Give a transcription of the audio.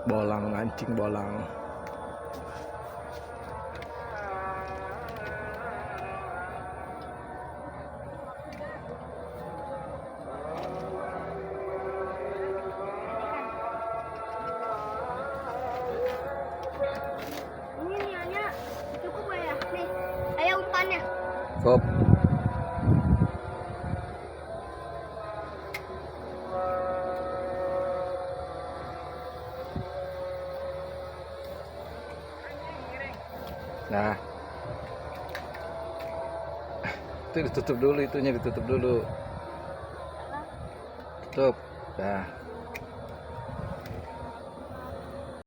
bolang, mancing bolang. Ini niannya cukup ya? Nih, ayo umpannya. Cukup. Nah, itu ditutup dulu, itunya ditutup dulu. Tutup. Nah.